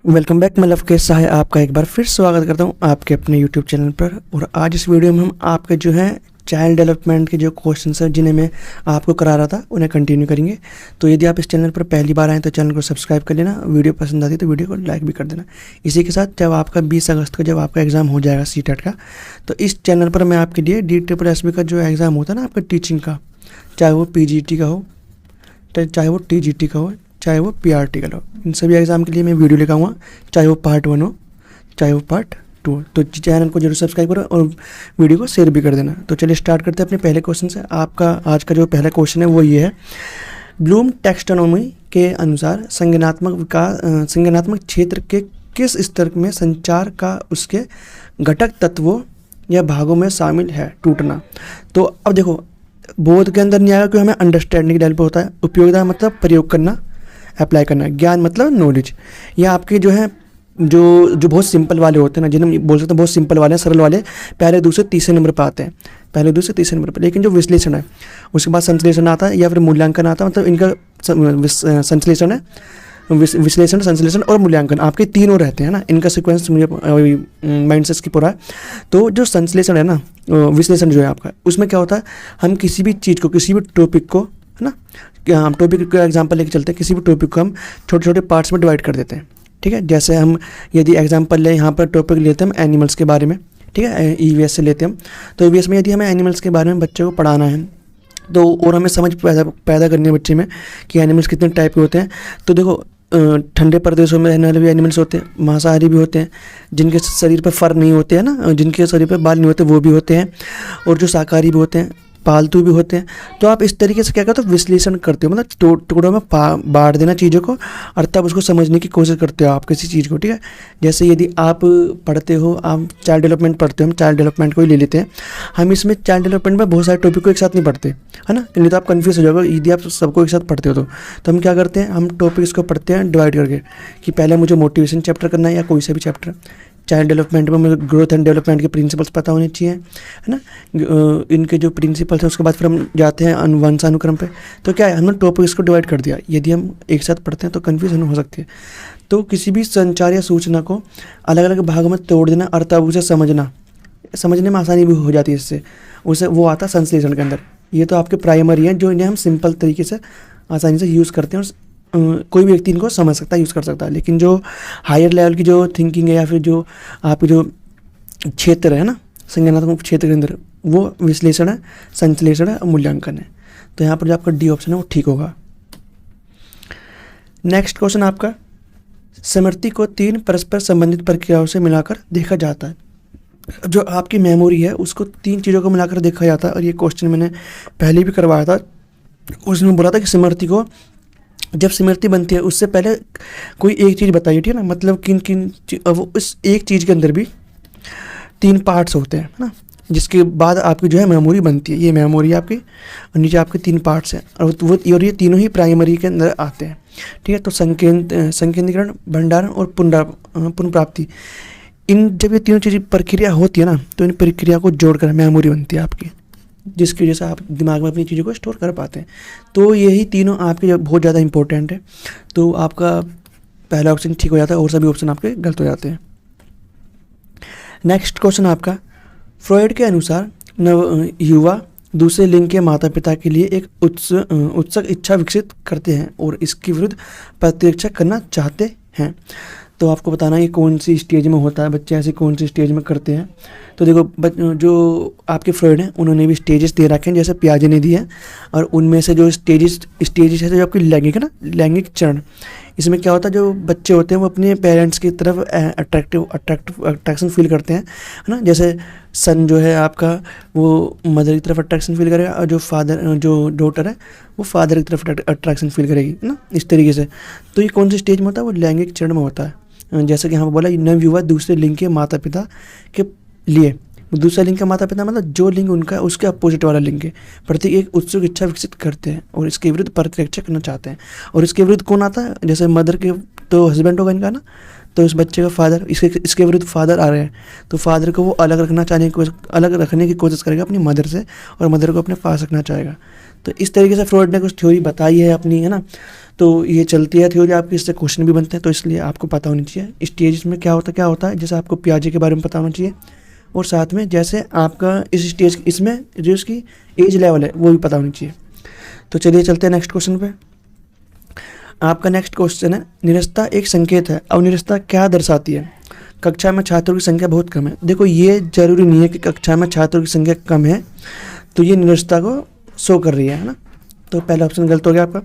Welcome back. मैं लवकेश सहाय आपका एक बार फिर स्वागत करता हूं आपके अपने यूट्यूब चैनल पर। और आज इस वीडियो में हम आपके जो है चाइल्ड डेवलपमेंट के जो क्वेश्चंस हैं जिन्हें मैं आपको करा रहा था उन्हें कंटिन्यू करेंगे। तो यदि आप इस चैनल पर पहली बार आए तो चैनल को सब्सक्राइब कर लेना, वीडियो पसंद आती है तो वीडियो को लाइक भी कर देना। इसी के साथ जब आपका 20 अगस्त को जब आपका एग्ज़ाम हो जाएगा सीटेट का, तो इस चैनल पर मैं आपके लिए DSSB का जो एग्ज़ाम होता है ना आपका टीचिंग का, चाहे वो PGT का हो, चाहे वो TGT का हो, चाहे वो PRT का हो, इन सभी एग्ज़ाम के लिए मैं वीडियो लेकर आऊँगा, चाहे वो पार्ट 1 हो चाहे वो पार्ट 2। तो चैनल को जरूर सब्सक्राइब करो और वीडियो को शेयर भी कर देना। तो चलिए स्टार्ट करते हैं अपने पहले क्वेश्चन से। आपका आज का जो पहला क्वेश्चन है वो ये है, ब्लूम टैक्सोनॉमी के अनुसार संज्ञानात्मक क्षेत्र के किस स्तर में संचार का उसके घटक तत्वों या भागों में शामिल है टूटना। तो अब देखो, बोध के अंदर नहीं आएगा क्योंकि हमें अंडरस्टैंडिंग लेवल पे होता है। उपयोगिता मतलब प्रयोग करना, अप्लाई करना। ज्ञान मतलब नॉलेज। ये आपके जो है जो बहुत सिंपल वाले होते हैं ना, जिन्हें बोल सकते हैं बहुत सिंपल वाले, सरल वाले, पहले दूसरे तीसरे नंबर पर आते हैं, पहले दूसरे तीसरे नंबर पर। लेकिन जो विश्लेषण है उसके बाद संश्लेषण आता है या फिर मूल्यांकन आता है, मतलब इनका संश्लेषण है, विश्लेषण, संश्लेषण और मूल्यांकन, आपके तीनों रहते हैं ना। इनका सीक्वेंस मुझे माइंड से स्किप हो रहा है। तो जो संश्लेषण है ना, विश्लेषण जो है आपका, उसमें क्या होता है, हम किसी भी चीज़ को, किसी भी टॉपिक को, है ना, हम टॉपिक का एग्जांपल लेके चलते हैं, किसी भी टॉपिक को हम छोटे छोटे पार्ट्स में डिवाइड कर देते हैं। ठीक है, जैसे हम यदि एग्जांपल लें, यहाँ पर टॉपिक लेते हैं हम एनिमल्स के बारे में। ठीक है, EVS से लेते हैं हम। तो EVS में यदि हमें एनिमल्स के बारे में बच्चे को पढ़ाना है तो, और हमें समझ पैदा करनी है बच्चे में कि एनिमल्स कितने टाइप के होते हैं। तो देखो, ठंडे प्रदेशों में रहने वाले भी एनिमल्स होते हैं, मांसाहारी भी होते हैं, जिनके शरीर पर फर नहीं होते हैं ना, जिनके शरीर पर बाल नहीं होते वो भी होते हैं, और जो शाकाहारी भी होते हैं, पालतू भी होते हैं। तो आप इस तरीके से क्या करते हो, विश्लेषण करते हो, मतलब टुकड़ों में बांट देना चीज़ों को, और तब उसको समझने की कोशिश करते हो आप किसी चीज़ को। ठीक है, जैसे यदि आप पढ़ते हो, आप चाइल्ड डेवलपमेंट पढ़ते हो, हम चाइल्ड डेवलपमेंट को ही ले लेते हैं। हम इसमें चाइल्ड डेवलपमेंट में बहुत सारे टॉपिक को एक साथ नहीं पढ़ते, है ना, नहीं तो आप कन्फ्यूज हो जाओगे यदि आप सबको एक साथ पढ़ते हो। तो हम क्या करते हैं, हम टॉपिक्स को पढ़ते हैं डिवाइड करके, कि पहले मुझे मोटिवेशन चैप्टर करना है या कोई सा भी चैप्टर। चाइल्ड डेवलपमेंट में मुझे ग्रोथ एंड डेवलपमेंट के प्रिंसिपल्स पता होने चाहिए, है ना, इनके जो प्रिंसिपल्स हैं। उसके बाद फिर हम जाते हैं वंशानुक्रम पे। तो क्या है, हमने टॉपिक्स को डिवाइड कर दिया। यदि हम एक साथ पढ़ते हैं तो कन्फ्यूजन हो सकती है। तो किसी भी संचार या सूचना को अलग अलग भागों में तोड़ देना और तब उसे समझने में आसानी भी हो जाती है। इससे उसे वो आता है संश्लेषण के अंदर। ये तो आपके प्राइमरी हैं जो इन्हें हम सिंपल तरीके से आसानी से यूज़ करते हैं, और कोई भी व्यक्ति इनको समझ सकता है, यूज़ कर सकता है। लेकिन जो हायर लेवल की जो थिंकिंग है या फिर जो आपके जो क्षेत्र है ना, संज्ञानात्मक क्षेत्र के अंदर, वो विश्लेषण है, संश्लेषण है और मूल्यांकन है। तो यहाँ पर जो आपका D ऑप्शन है वो ठीक होगा। नेक्स्ट क्वेश्चन आपका, स्मृति को 3 परस्पर संबंधित प्रक्रियाओं से मिलाकर देखा जाता है। जो आपकी मेमोरी है उसको 3 चीज़ों को मिलाकर देखा जाता है। और ये क्वेश्चन मैंने पहले भी करवाया था, उसमें बोला था कि स्मृति को, जब स्मृति बनती है उससे पहले कोई एक चीज़ बताइए। ठीक है ना, मतलब किन वो इस एक चीज़ के अंदर भी 3 पार्ट्स होते हैं, है ना, जिसके बाद आपकी जो है मेमोरी बनती है। ये मेमोरी आपकी, और नीचे आपके 3 पार्ट्स हैं, और ये तीनों ही प्राइमरी के अंदर आते हैं। ठीक है, तो संकेंद्रीकरण, भंडारण और पुनर्प्राप्ति, इन जब ये तीनों चीज़ प्रक्रिया होती है ना, तो इन प्रक्रिया को जोड़कर मेमोरी बनती है आपकी, जिसकी वजह से आप दिमाग में अपनी चीज़ों को स्टोर कर पाते हैं। तो यही तीनों आपके बहुत ज़्यादा इंपॉर्टेंट है। तो आपका पहला ऑप्शन ठीक हो जाता है और सभी ऑप्शन आपके गलत हो जाते हैं। नेक्स्ट क्वेश्चन आपका, फ्रॉइड के अनुसार युवा दूसरे लिंग के माता पिता के लिए एक उत्सुक इच्छा विकसित करते हैं और इसके विरुद्ध प्रतिरक्षा करना चाहते हैं। तो आपको बताना है कौन सी स्टेज में होता है, बच्चे ऐसे कौन सी स्टेज में करते हैं। तो देखो, जो आपके फ्रॉइड हैं उन्होंने भी स्टेजेस दे रखे हैं, जैसे पियाजे ने दिए हैं। और उनमें से जो स्टेजेस है, जो आपकी लैंगिक है ना, लैंगिक चरण, इसमें क्या होता है, जो बच्चे होते हैं वो अपने पेरेंट्स की तरफ अट्रैक्शन फील करते हैं, है ना। जैसे सन जो है आपका, वो मदर की तरफ अट्रैक्शन फील करेगा, और जो डॉटर है वो फादर की तरफ अट्रैक्शन फील करेगी, है ना, इस तरीके से। तो ये कौन सी स्टेज में होता है, वो लैंगिक चरण में होता है। जैसे कि यहाँ पर बोला, नवयुवा दूसरे लिंग के माता पिता के लिए, दूसरा लिंग का माता पिता मतलब जो लिंग उनका उसके अपोजिट वाला लिंग के प्रति एक उत्सुक इच्छा विकसित करते हैं और इसके विरुद्ध प्रतिरक्षा करना चाहते हैं। और इसके विरुद्ध कौन आता है, जैसे मदर के तो हस्बैंड होगा इनका ना, तो उस बच्चे का फादर इसके विरुद्ध फादर आ रहे हैं, तो फादर को वो अलग रखने की कोशिश करेगा अपनी मदर से, और मदर को अपने पास रखना चाहेगा। तो इस तरीके से फ्रॉइड ने कुछ थ्योरी बताई है अपनी, है ना। तो ये चलती है थ्योरी आपकी, इससे क्वेश्चन भी बनते हैं, तो इसलिए आपको पता होनी चाहिए स्टेज में क्या होता है। जैसे आपको पियाजे के बारे में पता होना चाहिए, और साथ में जैसे आपका इस स्टेज इसमें जो इसकी एज लेवल है वो भी पता होनी चाहिए। तो चलिए चलते हैं नेक्स्ट क्वेश्चन पे। आपका नेक्स्ट क्वेश्चन है, निरस्ता एक संकेत है, अब निरस्ता क्या दर्शाती है? कक्षा में छात्रों की संख्या बहुत कम है। देखो ये जरूरी नहीं है कि कक्षा में छात्रों की संख्या कम है तो ये निरस्ता को शो कर रही है ना। तो पहला ऑप्शन गलत हो गया आपका।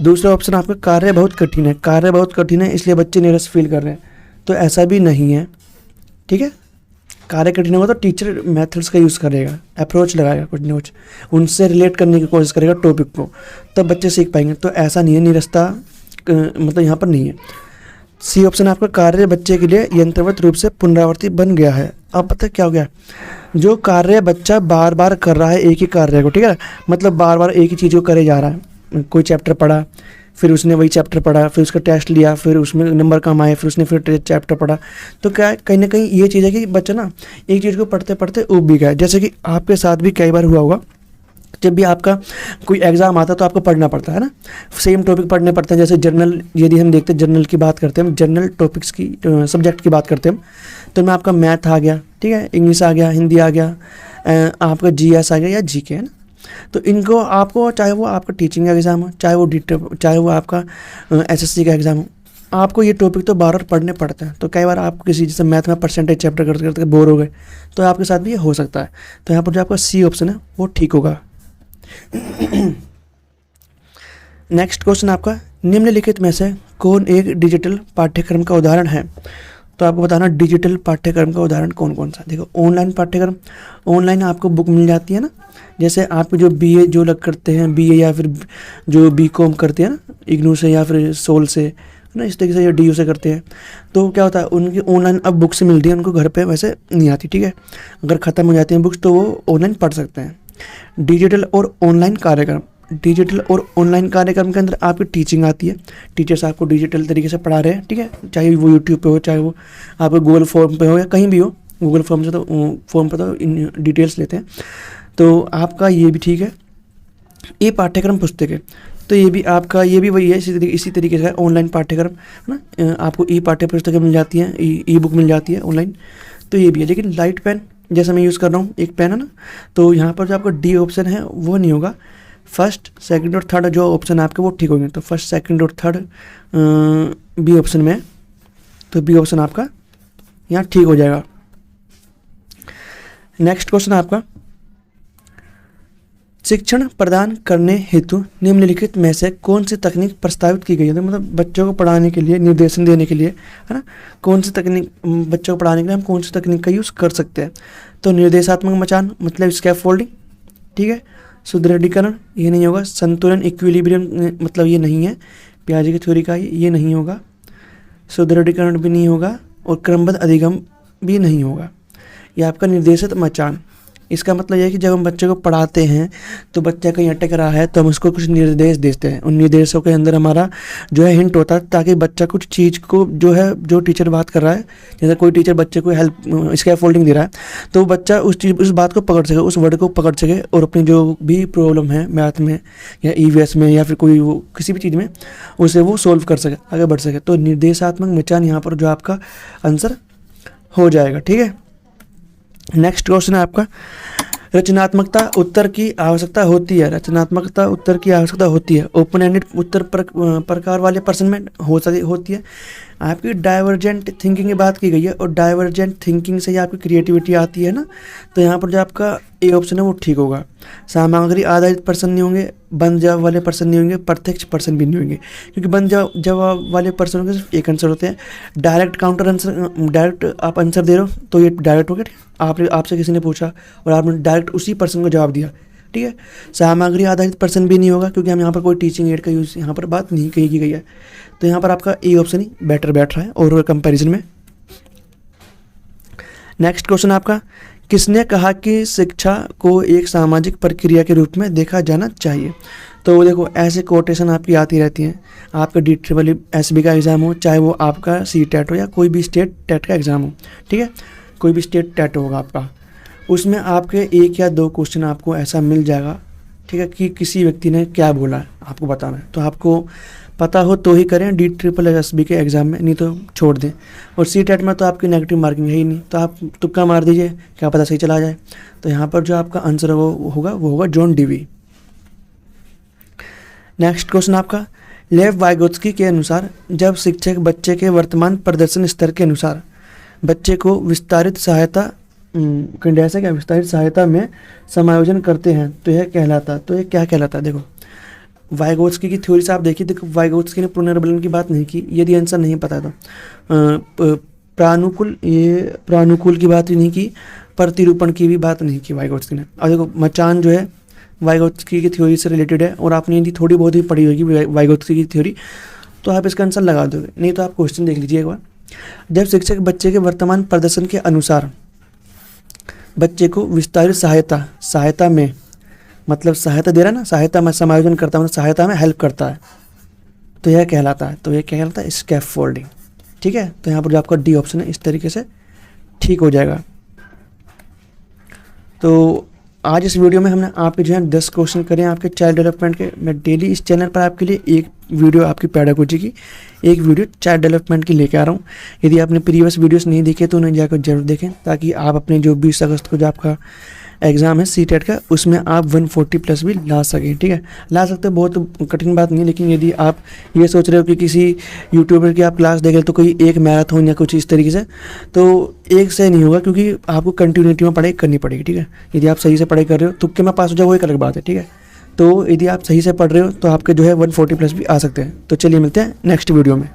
दूसरा ऑप्शन आपका, कार्य बहुत कठिन है, कार्य बहुत कठिन है इसलिए बच्चे निरस फील कर रहे हैं, तो ऐसा भी नहीं है। ठीक है, कार्य कठिन होगा तो टीचर मेथड्स का यूज़ करेगा, अप्रोच लगाएगा, कुछ ना कुछ उनसे रिलेट करने की कोशिश करेगा टॉपिक को, तब बच्चे सीख पाएंगे। तो ऐसा नहीं है, निरस्ता मतलब यहाँ पर नहीं है। सी ऑप्शन आपका, कार्य बच्चे के लिए यंत्रवत रूप से पुनरावृत्ति बन गया है। अब पता क्या हो गया, जो कार्य बच्चा बार बार कर रहा है एक ही कार्य को, ठीक है, मतलब बार बार एक ही चीज़ को करे जा रहा है। कोई चैप्टर पढ़ा, फिर उसने वही चैप्टर पढ़ा, फिर उसका टेस्ट लिया, फिर उसमें नंबर कम आए, फिर उसने फिर चैप्टर पढ़ा, तो क्या कहीं ना कहीं ये चीज़ है कि बच्चा ना एक चीज़ को पढ़ते पढ़ते ऊब भी गया। जैसे कि आपके साथ भी कई बार हुआ होगा, जब भी आपका कोई एग्ज़ाम आता है तो आपको पढ़ना पड़ता है ना, सेम टॉपिक पढ़ने पड़ते हैं। जैसे जर्नल, यदि हम देखते हैं जर्नल की बात करते हैं, हम जर्नल टॉपिक्स की सब्जेक्ट की बात करते हैं, तो मैं आपका मैथ आ गया, ठीक है, इंग्लिश आ गया, हिंदी आ गया, आपका जीएस आ गया या जीके, है ना। तो इनको आपको, चाहे वो आपका टीचिंग का एग्ज़ाम हो, चाहे वो आपका एसएससी का एग्ज़ाम हो, आपको ये टॉपिक तो बार बार पढ़ने पड़ते हैं। तो कई बार आप किसी जैसे मैथ में परसेंटेज चैप्टर करते करते बोर हो गए, तो आपके साथ भी ये हो सकता है। तो यहाँ पर जो आपका सी ऑप्शन है वो ठीक होगा। नेक्स्ट क्वेश्चन आपका, निम्नलिखित में से कौन एक डिजिटल पाठ्यक्रम का उदाहरण है? तो आपको बताना डिजिटल पाठ्यक्रम का उदाहरण कौन कौन सा। देखो, ऑनलाइन पाठ्यक्रम, ऑनलाइन आपको बुक मिल जाती है ना, जैसे आप जो बीए जो लग करते हैं, बीए या फिर जो बीकॉम करते हैं ना इग्नू से या फिर सोल से, है ना, इस तरीके से या डीयू से करते हैं, तो क्या होता है उनकी ऑनलाइन अब बुक्स मिलती है, उनको घर पे वैसे नहीं आती, ठीक है। अगर ख़त्म हो जाती हैं बुक्स तो वो ऑनलाइन पढ़ सकते हैं। डिजिटल और ऑनलाइन कार्यक्रम, डिजिटल और ऑनलाइन कार्यक्रम के अंदर आपकी टीचिंग आती है, टीचर्स आपको डिजिटल तरीके से पढ़ा रहे हैं, ठीक है, चाहे वो यूट्यूब पे हो, चाहे वो आपको गूगल फॉर्म पे हो या कहीं भी हो। गूगल फॉर्म से तो फॉर्म पर तो इन डिटेल्स लेते हैं, तो आपका ये भी ठीक है। ये पाठ्यक्रम पुस्तक है, तो ये भी आपका ये भी वही है, इसी तरीके से ऑनलाइन पाठ्यक्रम, है ना, आपको ई पाठ्य पुस्तकें मिल जाती हैं, ई बुक मिल जाती है ऑनलाइन, तो ये भी है। लेकिन लाइट पेन जैसा मैं यूज़ कर रहा हूँ, एक पेन है ना, तो यहाँ पर जो आपका डी ऑप्शन है वो नहीं होगा, फर्स्ट सेकंड और थर्ड जो ऑप्शन आपके वो ठीक होंगे। तो फर्स्ट सेकंड और थर्ड बी ऑप्शन में, तो बी ऑप्शन आपका यहाँ ठीक हो जाएगा। नेक्स्ट क्वेश्चन आपका, शिक्षण प्रदान करने हेतु निम्नलिखित में से कौन सी तकनीक प्रस्तावित की गई है? तो मतलब बच्चों को पढ़ाने के लिए, निर्देशन देने के लिए, है ना, कौन सी तकनीक बच्चों को पढ़ाने के लिए हम कौन सी तकनीक का यूज़ कर सकते हैं? तो निर्देशात्मक मचान मतलब स्कैफोल्डिंग, ठीक है, सुदृढ़ीकरण ये नहीं होगा, संतुलन इक्विलिब्रियम मतलब ये नहीं है, पियाजे की थ्योरी का ये नहीं होगा, सुदृढ़ीकरण भी नहीं होगा, और क्रमबद्ध अधिगम भी नहीं होगा। ये आपका निर्देशित मचान, इसका मतलब यह है कि जब हम बच्चे को पढ़ाते हैं तो बच्चा कहीं अटक रहा है तो हम उसको कुछ निर्देश देते हैं, उन निर्देशों के अंदर हमारा जो है हिंट होता है, ताकि बच्चा कुछ चीज़ को जो है, जो टीचर बात कर रहा है, जैसे कोई टीचर बच्चे को हेल्प स्कैफोल्डिंग दे रहा है, तो बच्चा उस बात को पकड़ सके, उस वर्ड को पकड़ सके, और अपनी जो भी प्रॉब्लम है मैथ में या ईवीएस में या फिर कोई वो किसी भी चीज़ में, उसे वो सोल्व कर सके, आगे बढ़ सके। तो निर्देशात्मक मचान यहाँ पर जो आपका आंसर हो जाएगा, ठीक है। नेक्स्ट क्वेश्चन है आपका, रचनात्मकता उत्तर की आवश्यकता होती है, रचनात्मकता उत्तर की आवश्यकता होती है, ओपन एंडेड उत्तर प्रकार वाले प्रश्न में होती है। आपकी डाइवर्जेंट थिंकिंग की बात की गई है, और डाइवर्जेंट थिंकिंग से ही आपकी क्रिएटिविटी आती है ना, तो यहाँ पर जो आपका ए ऑप्शन है वो ठीक होगा। सामग्री आधारित प्रश्न नहीं होंगे, बंद जवाब वाले प्रश्न नहीं होंगे, प्रत्यक्ष प्रश्न भी नहीं होंगे, क्योंकि बंद जवाब वाले प्रश्नों के सिर्फ एक आंसर होते हैं। डायरेक्ट काउंटर आंसर, डायरेक्ट आप आंसर दे रहे हो तो ये डायरेक्ट हो गया, आपसे किसी ने पूछा और आपने डायरेक्ट उसी प्रश्न को जवाब दिया, ठीक है। सामग्री आधारित प्रश्न भी नहीं होगा, क्योंकि हम यहाँ पर कोई टीचिंग एड का यूज़ यहाँ पर बात नहीं की गई है, तो यहाँ पर आपका ए ऑप्शन ही बेटर बैठ रहा है और कंपैरिजन में। नेक्स्ट क्वेश्चन आपका, किसने कहा कि शिक्षा को एक सामाजिक प्रक्रिया के रूप में देखा जाना चाहिए? तो देखो ऐसे कोटेशन आपकी आती रहती हैं। आपका DSSB का एग्ज़ाम हो, चाहे वो आपका CTET हो या कोई भी स्टेट टेट का एग्ज़ाम हो, ठीक है, कोई भी स्टेट टेट होगा आपका, उसमें आपके 1 या 2 क्वेश्चन आपको ऐसा मिल जाएगा, ठीक है, कि किसी व्यक्ति ने क्या बोला है आपको बताना है। तो आपको पता हो तो ही करें DSSB के एग्ज़ाम में, नहीं तो छोड़ दें। और CTET में तो आपकी नेगेटिव मार्किंग है ही नहीं, तो आप तुक्का मार दीजिए, क्या पता सही चला जाए। तो यहाँ पर जो आपका आंसर वो होगा जॉन डीवी। नेक्स्ट क्वेश्चन आपका, लेव वाइगोत्स्की के अनुसार जब शिक्षक बच्चे के वर्तमान प्रदर्शन स्तर के अनुसार बच्चे को विस्तारित सहायता विस्तारित सहायता में समायोजन करते हैं तो यह क्या कहलाता है। देखो वाइगोत्स्की की थ्योरी से आप देखिए, देखो वाइगोत्स्की ने पुनर्बलन की बात नहीं की, यदि आंसर नहीं पता तो प्रानुकूल की बात भी नहीं की, प्रतिरूपण की भी बात नहीं की वाइगोत्स्की ने। और देखो मचान जो है वाइगोत्स्की की थ्योरी से रिलेटेड है, और आपने यदि थोड़ी बहुत ही पढ़ी होगी वाइगोत्स्की की थ्योरी तो आप इसका आंसर लगा दोगे, नहीं तो आप क्वेश्चन देख लीजिए एक बार। जब शिक्षक बच्चे के वर्तमान प्रदर्शन के अनुसार बच्चे को विस्तारित सहायता में, मतलब सहायता दे रहा है ना, सहायता में समायोजन करता है, मतलब सहायता में हेल्प करता है, तो यह कहलाता है स्कैफोल्डिंग। ठीक है, तो यहाँ पर जो आपका डी ऑप्शन है इस तरीके से ठीक हो जाएगा। तो आज इस वीडियो में हमने आपके जो है 10 क्वेश्चन करे हैं आपके चाइल्ड डेवलपमेंट के। मैं डेली इस चैनल पर आपके लिए एक वीडियो आपकी पेडागोजी की, एक वीडियो चाइल्ड डेवलपमेंट की लेके आ रहा हूँ। यदि आपने प्रीवियस वीडियोस नहीं देखे तो उन्हें जाकर जरूर देखें, ताकि आप अपने जो 20 अगस्त को जो आपका एग्ज़ाम है CTET का, उसमें आप 140+ भी ला सकें। ठीक है, ला सकते हैं, बहुत कठिन बात नहीं है। लेकिन यदि आप ये सोच रहे हो कि किसी यूट्यूबर की आप क्लास देख रहे हो तो कोई एक मैराथन या कुछ इस तरीके से, तो एक से नहीं होगा, क्योंकि आपको कंटिन्यूटी में पढ़ाई करनी पड़ेगी। ठीक है, यदि आप सही से पढ़ाई कर रहे हो, तुक्के में पास हो जाओ वो एक अलग बात है। ठीक है, तो यदि आप सही से पढ़ रहे हो तो आपके जो है 140+ भी आ सकते हैं। तो चलिए मिलते हैं नेक्स्ट वीडियो में।